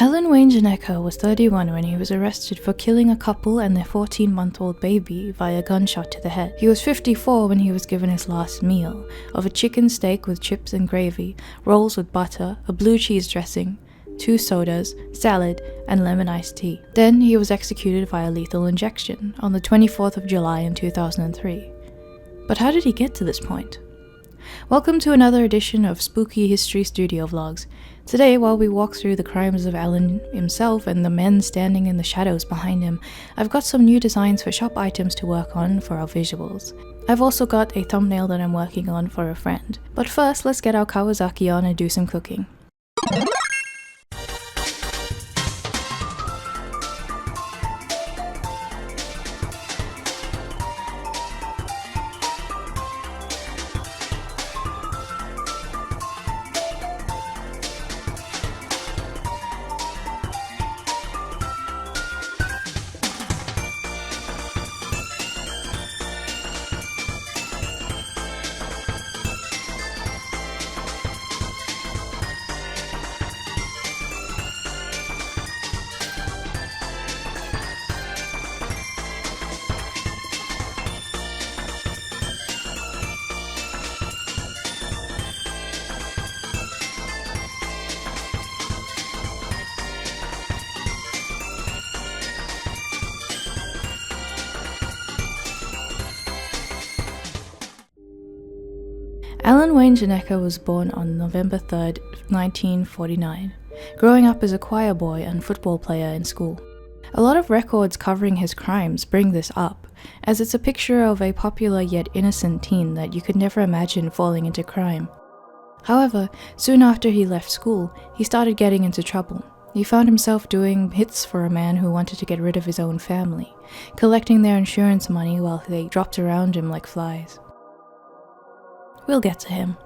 Alan Wayne Janeca was 31 when he was arrested for killing a couple and their 14-month-old baby via gunshot to the head. He was 54 when he was given his last meal, of a chicken steak with chips and gravy, rolls with butter, a blue cheese dressing, 2 sodas, salad, and lemon iced tea. Then he was executed via lethal injection on the 24th of July in 2003. But how did he get to this point? Welcome to another edition of Spooky History Studio Vlogs. Today, while we walk through the crimes of Alan himself and the men standing in the shadows behind him, I've got some new designs for shop items to work on for our visuals. I've also got a thumbnail that I'm working on for a friend. But first, let's get our Kawasaki on and do some cooking. Alan Wayne Janeca was born on November 3rd, 1949, growing up as a choir boy and football player in school. A lot of records covering his crimes bring this up, as it's a picture of a popular yet innocent teen that you could never imagine falling into crime. However, soon after he left school, he started getting into trouble. He found himself doing hits for a man who wanted to get rid of his own family, collecting their insurance money while they dropped around him like flies. We'll get to him.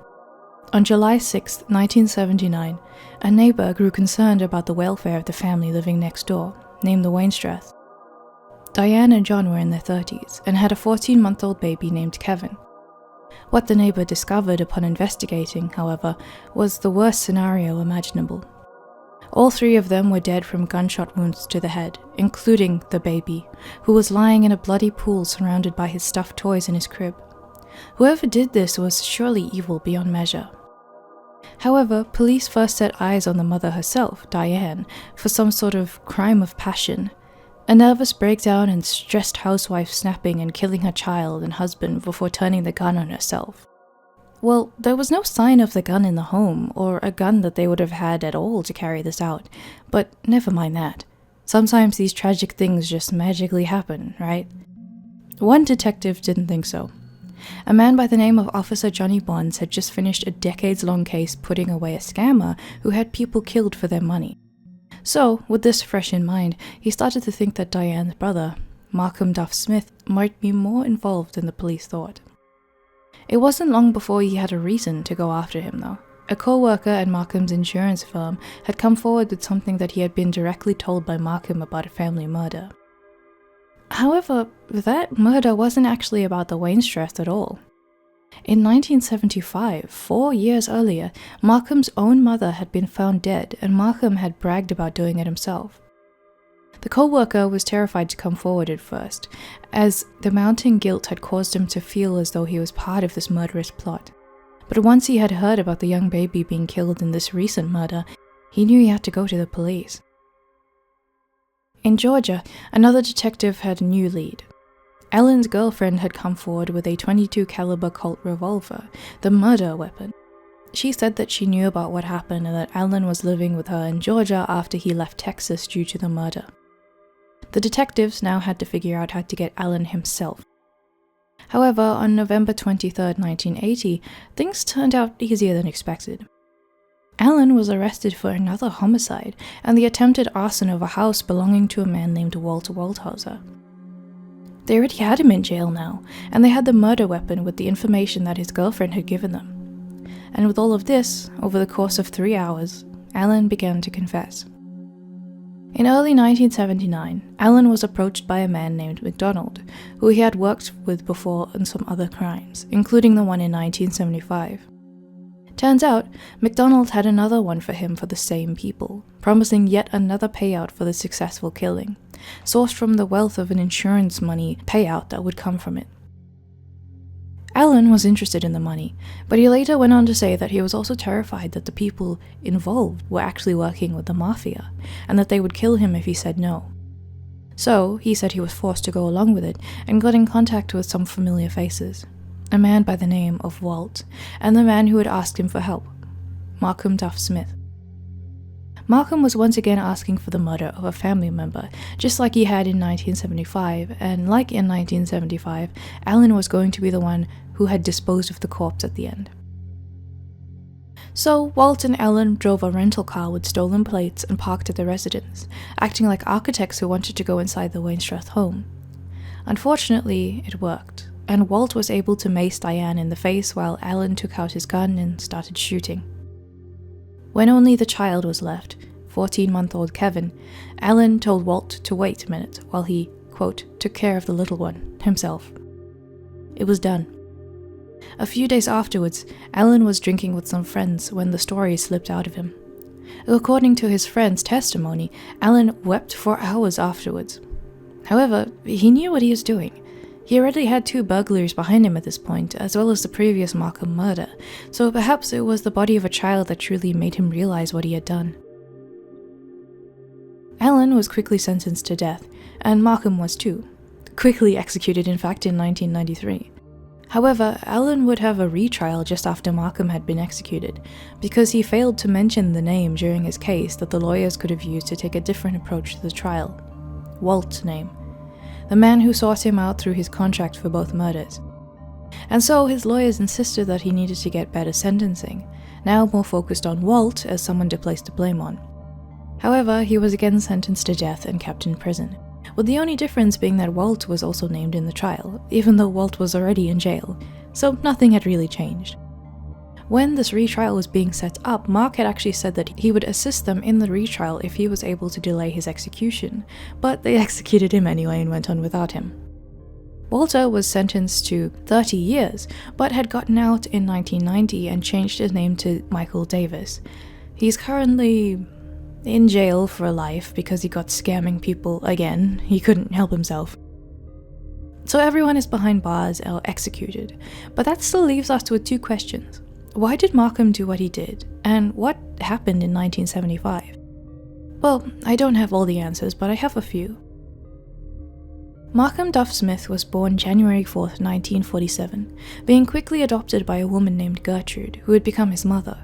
On July 6, 1979, a neighbor grew concerned about the welfare of the family living next door, named the Wainstraths. Diane and John were in their 30s and had a 14-month-old baby named Kevin. What the neighbor discovered upon investigating, however, was the worst scenario imaginable. All 3 of them were dead from gunshot wounds to the head, including the baby, who was lying in a bloody pool surrounded by his stuffed toys in his crib. Whoever did this was surely evil beyond measure. However, police first set eyes on the mother herself, Diane, for some sort of crime of passion. A nervous breakdown and stressed housewife snapping and killing her child and husband before turning the gun on herself. Well, there was no sign of the gun in the home, or a gun that they would have had at all to carry this out, but never mind that. Sometimes these tragic things just magically happen, right? One detective didn't think so. A man by the name of Officer Johnny Bonds had just finished a decades-long case putting away a scammer who had people killed for their money. So, with this fresh in mind, he started to think that Diane's brother, Markham Duff Smith, might be more involved than the police thought. It wasn't long before he had a reason to go after him, though. A co-worker at Markham's insurance firm had come forward with something that he had been directly told by Markham about a family murder. However, that murder wasn't actually about the Wainstraths at all. In 1975, 4 years earlier, Markham's own mother had been found dead and Markham had bragged about doing it himself. The co-worker was terrified to come forward at first, as the mounting guilt had caused him to feel as though he was part of this murderous plot. But once he had heard about the young baby being killed in this recent murder, he knew he had to go to the police. In Georgia, another detective had a new lead. Alan's girlfriend had come forward with a .22 caliber Colt revolver, the murder weapon. She said that she knew about what happened and that Alan was living with her in Georgia after he left Texas due to the murder. The detectives now had to figure out how to get Alan himself. However, on November 23, 1980, things turned out easier than expected. Alan was arrested for another homicide and the attempted arson of a house belonging to a man named Walter Waldhauser. They already had him in jail now, and they had the murder weapon with the information that his girlfriend had given them. And with all of this, over the course of 3 hours, Alan began to confess. In early 1979, Alan was approached by a man named McDonald, who he had worked with before on some other crimes, including the one in 1975. Turns out, McDonald had another one for him for the same people, promising yet another payout for the successful killing, sourced from the wealth of an insurance money payout that would come from it. Alan was interested in the money, but he later went on to say that he was also terrified that the people involved were actually working with the mafia, and that they would kill him if he said no. So, he said he was forced to go along with it, and got in contact with some familiar faces. A man by the name of Walt, and the man who had asked him for help, Markham Duff Smith. Markham was once again asking for the murder of a family member, just like he had in 1975, and like in 1975, Alan was going to be the one who had disposed of the corpse at the end. So, Walt and Alan drove a rental car with stolen plates and parked at the residence, acting like architects who wanted to go inside the Wainstrath home. Unfortunately, it worked, and Walt was able to mace Diane in the face while Alan took out his gun and started shooting. When only the child was left, 14-month-old Kevin, Alan told Walt to wait a minute while he, quote, took care of the little one himself. It was done. A few days afterwards, Alan was drinking with some friends when the story slipped out of him. According to his friend's testimony, Alan wept for hours afterwards. However, he knew what he was doing. He already had 2 burglaries behind him at this point, as well as the previous Markham murder, so perhaps it was the body of a child that truly made him realize what he had done. Alan was quickly sentenced to death, and Markham was too. Quickly executed, in fact, in 1993. However, Alan would have a retrial just after Markham had been executed, because he failed to mention the name during his case that the lawyers could have used to take a different approach to the trial. Walt's name. The man who sought him out through his contract for both murders. And so his lawyers insisted that he needed to get better sentencing, now more focused on Walt as someone to place the blame on. However, he was again sentenced to death and kept in prison, with the only difference being that Walt was also named in the trial, even though Walt was already in jail, so nothing had really changed. When this retrial was being set up, Mark had actually said that he would assist them in the retrial if he was able to delay his execution, but they executed him anyway and went on without him. Walter was sentenced to 30 years, but had gotten out in 1990 and changed his name to Michael Davis. He's currently in jail for life because he got scamming people again. He couldn't help himself. So everyone is behind bars or executed, but that still leaves us with 2 questions. Why did Markham do what he did, and what happened in 1975? Well, I don't have all the answers, but I have a few. Markham Duff Smith was born January 4th, 1947, being quickly adopted by a woman named Gertrude, who would become his mother,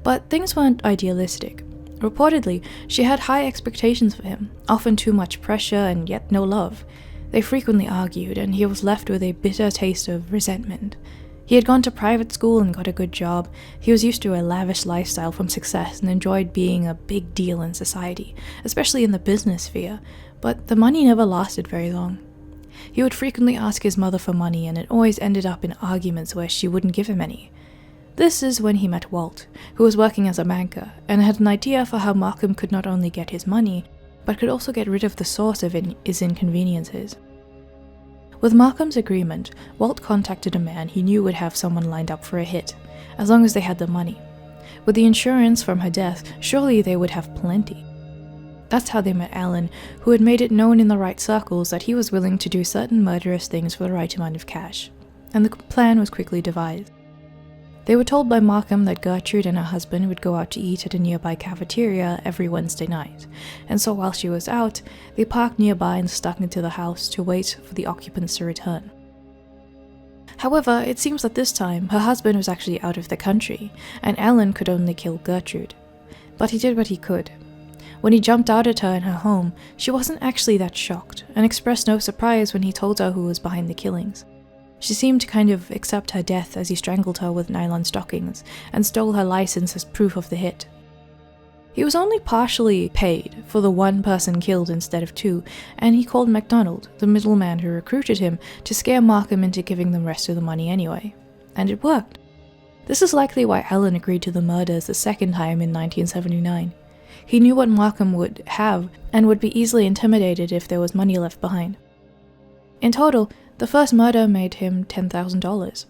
but things weren't idealistic. Reportedly, she had high expectations for him, often too much pressure and yet no love. They frequently argued, and he was left with a bitter taste of resentment. He had gone to private school and got a good job. He was used to a lavish lifestyle from success and enjoyed being a big deal in society, especially in the business sphere, but the money never lasted very long. He would frequently ask his mother for money, and it always ended up in arguments where she wouldn't give him any. This is when he met Walt, who was working as a banker, and had an idea for how Markham could not only get his money, but could also get rid of the source of his inconveniences. With Markham's agreement, Walt contacted a man he knew would have someone lined up for a hit, as long as they had the money. With the insurance from her death, surely they would have plenty. That's how they met Alan, who had made it known in the right circles that he was willing to do certain murderous things for the right amount of cash, and the plan was quickly devised. They were told by Markham that Gertrude and her husband would go out to eat at a nearby cafeteria every Wednesday night, and so while she was out, they parked nearby and stuck into the house to wait for the occupants to return. However, it seems that this time, her husband was actually out of the country, and Alan could only kill Gertrude. But he did what he could. When he jumped out at her in her home, she wasn't actually that shocked, and expressed no surprise when he told her who was behind the killings. She seemed to kind of accept her death as he strangled her with nylon stockings and stole her license as proof of the hit. He was only partially paid for the 1 person killed instead of 2, and he called MacDonald, the middleman who recruited him, to scare Markham into giving them the rest of the money anyway. And it worked. This is likely why Alan agreed to the murders the second time in 1979. He knew what Markham would have and would be easily intimidated if there was money left behind. In total, the first murder made him $10,000.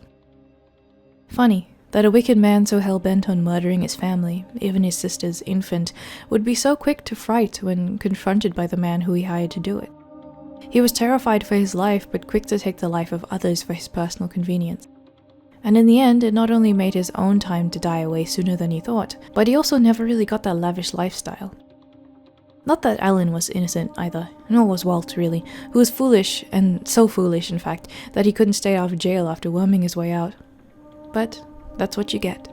Funny, That a wicked man so hell-bent on murdering his family, even his sister's infant, would be so quick to fright when confronted by the man who he hired to do it. He was terrified for his life, but quick to take the life of others for his personal convenience. And in the end, it not only made his own time to die away sooner than he thought, but he also never really got that lavish lifestyle. Not that Alan was innocent either, nor was Walt really, who was foolish, and so foolish in fact, that he couldn't stay out of jail after worming his way out. But that's what you get.